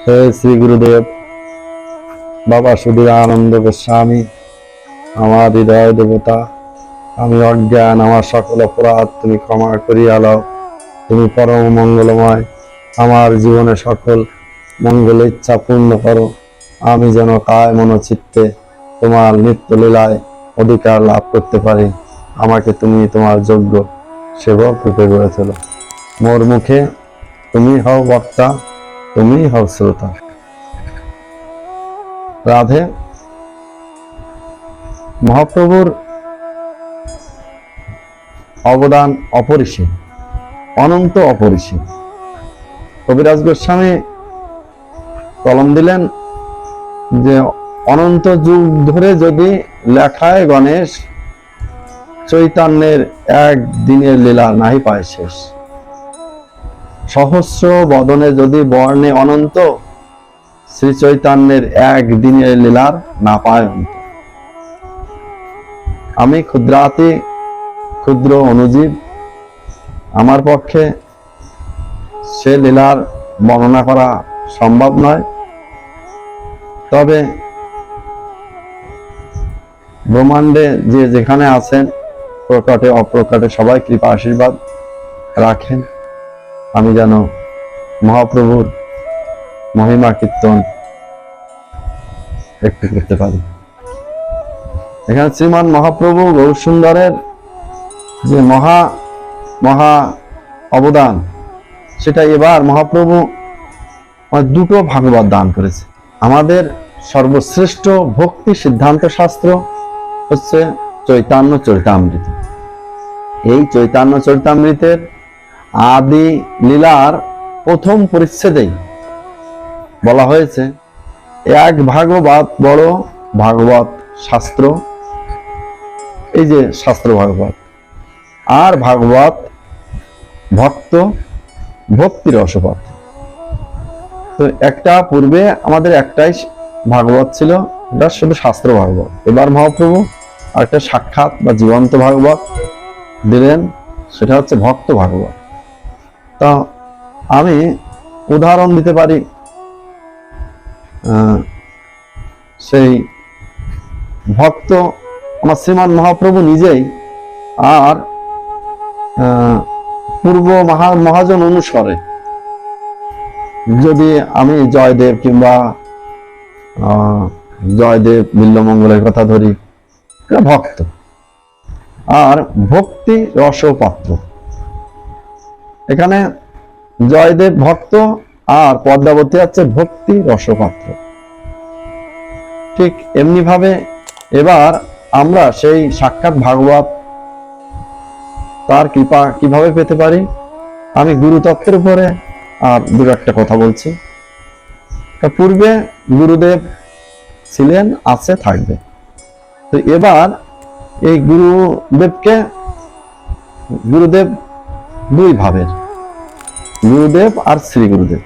হে শ্রী গুরুদেব, বাবা সুধীর আনন্দ গোস্বামী, আমার হৃদয় দেবতা, আমি অজ্ঞান, আমার সকল অপরাধ তুমি ক্ষমা করিয়া লও। তুমি পরম মঙ্গলময়, আমার জীবনে সকল মঙ্গল ইচ্ছা পূর্ণ করো। আমি যেন কায় মনোচিত্তে তোমার নিত্য লীলায় অধিকার লাভ করতে পারি। আমাকে তুমি তোমার যোগ্য সেবক রূপে গড়ে তোলো। মোর মুখে তুমি হও বক্তা, তুমি হও শ্রোতা। রাধে। মহাপ্রভুর অবদান অপরিসীম, অনন্ত অপরিসীম। কবিরাজ গোস্বামী কলম দিলেন যে অনন্ত যুগ ধরে যদি লেখায় গণেশ, চৈতন্যের এক দিনের লীলা নাহি পায় শেষ। সহস্র বদনে যদি বর্ণে অনন্ত, শ্রী চৈতন্যের এক দিনের লীলার না পায় অন্ত। আমি ক্ষুদ্রাতি ক্ষুদ্র অনুজীব, আমার পক্ষে সে লীলার বর্ণনা করা সম্ভব নয়। তবে ব্রহ্মাণ্ডে যে যেখানে আছেন, প্রকটে অপ্রকটে সবাই কৃপা আশীর্বাদ রাখেন, আমি যেন মহাপ্রভুর মহিমা কীর্তন একটু করতে পারি। এখানে শ্রীমান মহাপ্রভু গৌরসুন্দরের যে মহা মহা অবদান, সেটা এবার মহাপ্রভু দুটো ভাগবত দান করেছে। আমাদের সর্বশ্রেষ্ঠ ভক্তি সিদ্ধান্ত শাস্ত্র হচ্ছে চৈতন্য চরিতামৃত। এই চৈতন্য চরিতামৃতের আদি লীলার প্রথম পরিচ্ছেদেই বলা হয়েছে, এক ভাগবত বড় ভাগবত শাস্ত্র, এই যে শাস্ত্র ভাগবত, আর ভাগবত ভক্ত ভক্তি রসপথ। তো একটা পূর্বে আমাদের একটাই ভাগবত ছিল, এটা শুধু শাস্ত্র ভাগবত। এবার মহাপ্রভু আরেকটা সাক্ষাৎ বা জীবন্ত ভাগবত দিলেন, সেটা হচ্ছে ভক্ত ভাগবত। তা আমি উদাহরণ দিতে পারি সেই ভক্ত আমার শ্রীমান মহাপ্রভু নিজেই, আর পূর্ব মহাজন অনুসরে যদি আমি জয়দেব কিংবা জয়দেব বিল্লমঙ্গলের কথা ধরি, ভক্ত আর ভক্তি রসপাত্র। এখানে জয়দেব ভক্ত আর পদ্মাবতী হচ্ছে ভক্তি রসপাত্র। ঠিক এমনি ভাবে এবার আমরা সেই সাক্ষাৎ ভাগবত তার কৃপা কিভাবে পেতে পারি, আমি গুরুতত্ত্বের উপরে আর দু একটা কথা বলছি। পূর্বে গুরুদেব ছিলেন, আছে, থাকবে। তো এবার এই গুরুদেব দুই ভাবের, গুরুদেব আর শ্রী গুরুদেব।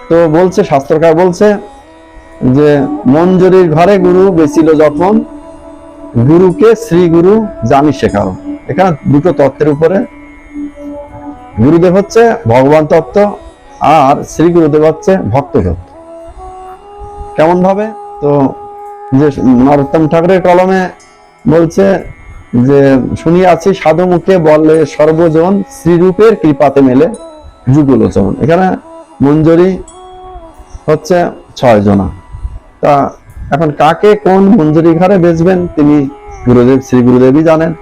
তো বলছে, শাস্ত্রকার বলছে যে মঞ্জুরির ঘরে গুরু বেছিল যখন, গুরুকে শ্রী গুরু জানি শেখারো। এখানে দুটো তত্ত্বের উপরে, গুরুদেব হচ্ছে ভগবান তত্ত্ব আর শ্রী গুরুদেব হচ্ছে ভক্ত তত্ত্ব। কেমন ভাবে? তো যে নরোত্তম ঠাকুরের কলমে বলছে যে শুনিয়াছি সাধু মুখে বলে সর্বজন, শ্রীরূপের কৃপাতে মেলে যুগলোচন। এখানে মঞ্জুরি হচ্ছে 6 জনা। তা এখন কাকে কোন মঞ্জুরি ঘরে বেচবেন তিনি গুরুদেব শ্রী গুরুদেবই জানেন।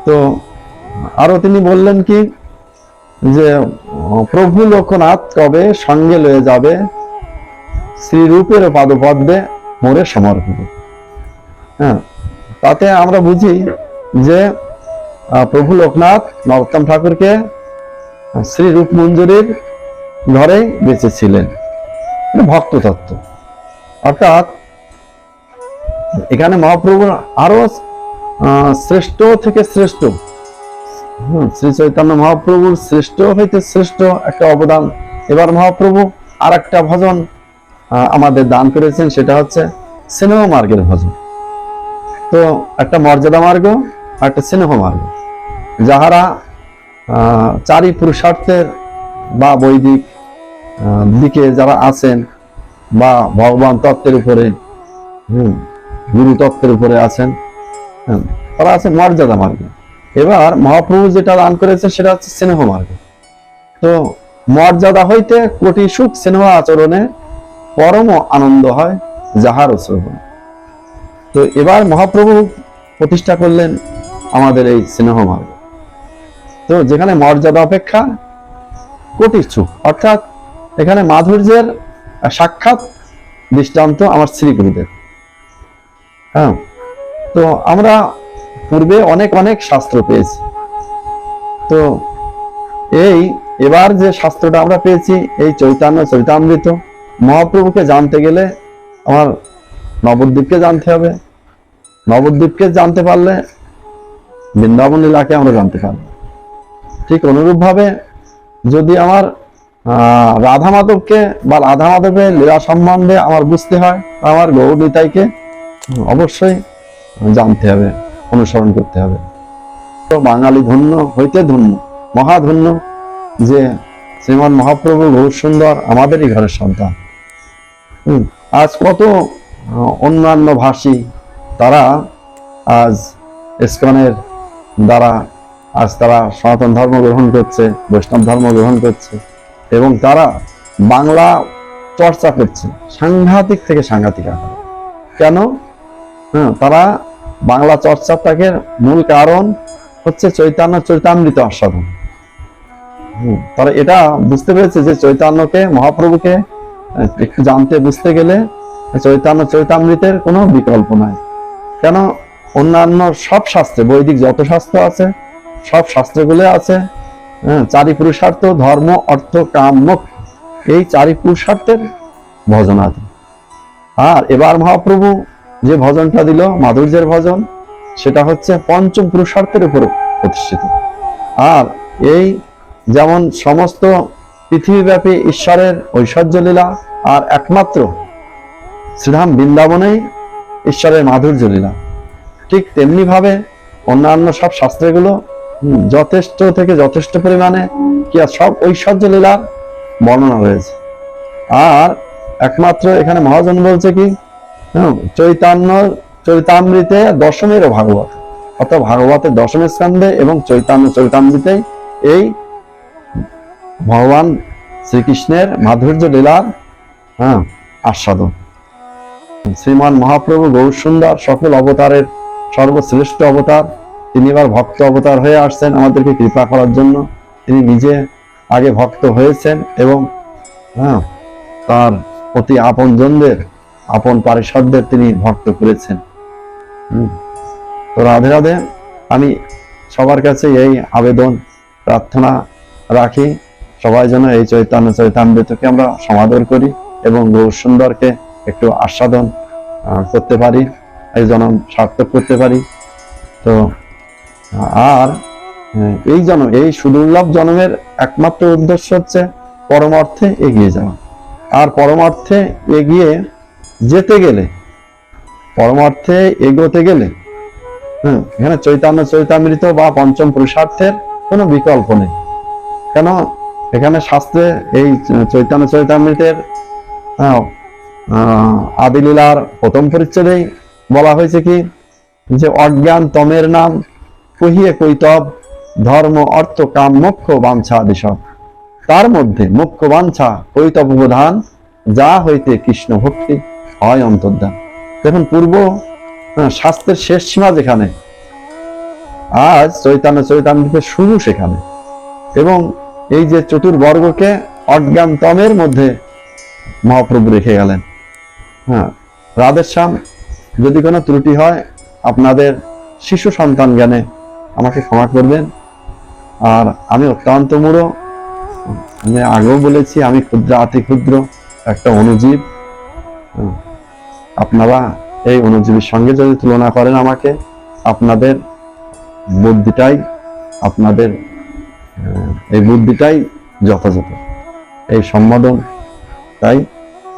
তো আরো তিনি বললেন কি, যে প্রভু লোকনাথ কবে সঙ্গে লয়ে যাবে, শ্রীরূপের পাদপদ্মে মোরে সমর্পিত। হ্যাঁ, তাতে আমরা বুঝি যে প্রভু লোকনাথ নরোত্তম ঠাকুরকে শ্রীরূপ মঞ্জুরির ঘরে বেঁচেছিলেন, ভক্ত তত্ত্ব। অর্থাৎ এখানে মহাপ্রভুর আরো শ্রেষ্ঠ থেকে শ্রেষ্ঠ, শ্রী চৈতন্য মহাপ্রভুর শ্রেষ্ঠ হইতে শ্রেষ্ঠ একটা অবদান এবার মহাপ্রভু আর একটা ভজন আমাদের দান করেছেন, সেটা হচ্ছে স্নেহ মার্গের ভজন। তো একটা মর্যাদা মার্গ আর একটা স্নেহ মার্গ। যাহারা চারি পুরুষার্থের বা বৈদিক দিকে যারা আছেন বা ভগবান তত্ত্বের উপরে গুরু তত্ত্বের উপরে আছেন, তারা আছে মর্যাদা মার্গে। এবার মহাপ্রভু যেটা দান করেছে সেটা হচ্ছে স্নেহ মার্গ। তো মর্যাদা হইতে কোটি সুখ স্নেহ আচরণে পরম আনন্দ হয় যাহার শ্রবণ। তো এবার মহাপ্রভু প্রতিষ্ঠা করলেন আমাদের এই স্নেহ মার্গ। তো যেখানে মর্যাদা অপেক্ষা কোটি সুখ, অর্থাৎ এখানে মাধুর্যের সাক্ষাৎ দৃষ্টান্ত আমার শ্রী গুরুদেব। হ্যাঁ, তো আমরা পূর্বে অনেক অনেক শাস্ত্র পেয়েছি। তো এবার যে শাস্ত্রটা আমরা পেয়েছি এই চৈতন্য চরিতামৃত, মহাপ্রভুকে জানতে গেলে আমার নবদ্বীপকে জানতে হবে। নবদ্বীপকে জানতে পারলে বৃন্দাবন লীলাকে আমরা জানতে পারবো। ঠিক অনুরূপ ভাবে যদি আমার রাধা মাধবকে বা রাধা মাধবের লীলা সম্বন্ধে আমার বুঝতে হয়, আমার গৌর নিতাইকে অবশ্যই জানতে হবে, অনুসরণ করতে হবে। তো বাঙালি ধন্য হইতে ধন্য, মহাধন্য যে শ্রীমান মহাপ্রভু গৌর সুন্দর আমাদেরই ঘরের সন্তান। আজ কত অন্যান্য ভাষী তারা আজ ইসকনের দ্বারা আজ তারা সনাতন ধর্ম গ্রহণ করছে, বৈষ্ণব ধর্ম গ্রহণ করছে, এবং তারা বাংলা চর্চা করছে সাংঘাতিক থেকে সাংঘাতিক আকারে। কেন? তারা বাংলা চর্চাটাকে মূল কারণ হচ্ছে চৈতন্য চরিতামৃত আস্বাদন। তারা এটা বুঝতে পেরেছে যে চৈতন্যকে, মহাপ্রভুকে একটু জানতে বুঝতে গেলে চৈতন্য চরিতামৃতের কোনো বিকল্প নাই। কেন? অন্যান্য সব শাস্ত্রে, বৈদিক যত শাস্ত্র আছে সব শাস্ত্রগুলো আছে চারি পুরুষার্থ, ধর্ম, অর্থ, কাম, মোক্ষ, এই চারি পুরুষার্থের ভজনাদি। আর এবার মহাপ্রভু যে ভজনটা দিল মাধুর্যের ভজন, সেটা হচ্ছে পঞ্চম পুরুষার্থের উপর প্রতিষ্ঠিত। আর এই যেমন সমস্ত পৃথিবীব্যাপী ঈশ্বরের ঐশ্বর্য লীলা, আর একমাত্র শ্রীধাম বৃন্দাবনেই ঈশ্বরের মাধুর্য লীলা, ঠিক তেমনি ভাবে অন্যান্য সব শাস্ত্রগুলো যথেষ্ট থেকে যথেষ্ট পরিমাণে কি সব ঐশ্বর্য লীলার বর্ণনা রয়েছে। আর একমাত্র এখানে মহাজন বলছে কি চৈতন্য চরিতামৃতে দশমের ভাগবত, অর্থাৎ ভাগবতের দশম স্কন্ধে এবং চৈতন্য চরিতামৃতে এই ভগবান শ্রীকৃষ্ণের মাধুর্য লীলার আস্বাদন। শ্রীমান মহাপ্রভু গৌর সুন্দর সকল অবতারের সর্বশ্রেষ্ঠ অবতার, তিনি এবার ভক্ত অবতার হয়ে আসছেন আমাদেরকে কৃপা করার জন্য। তিনি নিজে আগে ভক্ত হয়েছেন এবং তার অতি আপন জনদের, আপন পারিষদদের তিনি ভক্ত করেছেন। তো রাধে রাধে। আমি সবার কাছে এই আবেদন প্রার্থনা রাখি, সবাই যেন এই চৈতন্য চরিতামৃতকে আমরা সমাদর করি এবং গৌর সুন্দরকে একটু আস্বাদন করতে পারি, এই জন্ম সার্থক করতে পারি। তো আর এই জন্ম, এই সুদুর্লভ জন্মের একমাত্র উদ্দেশ্য হচ্ছে পরমার্থে এগিয়ে যাওয়া। আর পরমার্থে এগিয়ে যেতে গেলে, পরমার্থে এগোতে গেলে এখানে চৈতন্য চরিতামৃত বা পঞ্চম পুরুষার্থের কোনো বিকল্প নেই। কেন? এখানে শাস্ত্রে এই চৈতন্য চরিতামৃতের আদিলীলার প্রথম পরিচ্ছেদেই বলা হয়েছে কি যে অজ্ঞান তমের নাম কহিয়ে কৈতব, ধর্ম, অর্থ, কাম, মোক্ষ, বাঞ্ছা আদি সব। তার মধ্যে মোক্ষ বাঞ্ছা কৈতব প্রধান, যা হইতে কৃষ্ণ ভক্তি হয় অন্তর্ধান। দেখুন পূর্ব শাস্ত্রের শেষ সীমা যেখানে, আজ চৈতন্য চরিতামৃতের শুরু সেখানে। এবং এই যে চতুর্বর্গকে অজ্ঞান তমের মধ্যে মহাপ্রভু রেখে গেলেন। রাধেশ্যাম, যদি কোনো ত্রুটি হয় আপনাদের শিশু সন্তান জ্ঞানে আমাকে ক্ষমা করবেন। আর আমি অত্যন্ত মূঢ়, আমি আগেও বলেছি আমি ক্ষুদ্র আতি ক্ষুদ্র একটা অণুজীব। আপনারা এই অণুজীবের সঙ্গে যদি তুলনা করেন আমাকে, আপনাদের বুদ্ধিটাই, আপনাদের এই বুদ্ধিটাই যথাযথ, এই সম্বোধন তাই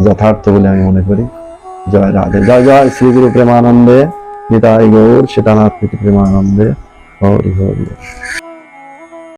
যথার্থ বলে আমি মনে করি। জয় রাধে। জয় জয় শ্রী গুরু প্রেমানন্দে, নিতাই গৌর সীতানাথ প্রেমানন্দে। হরি হরি।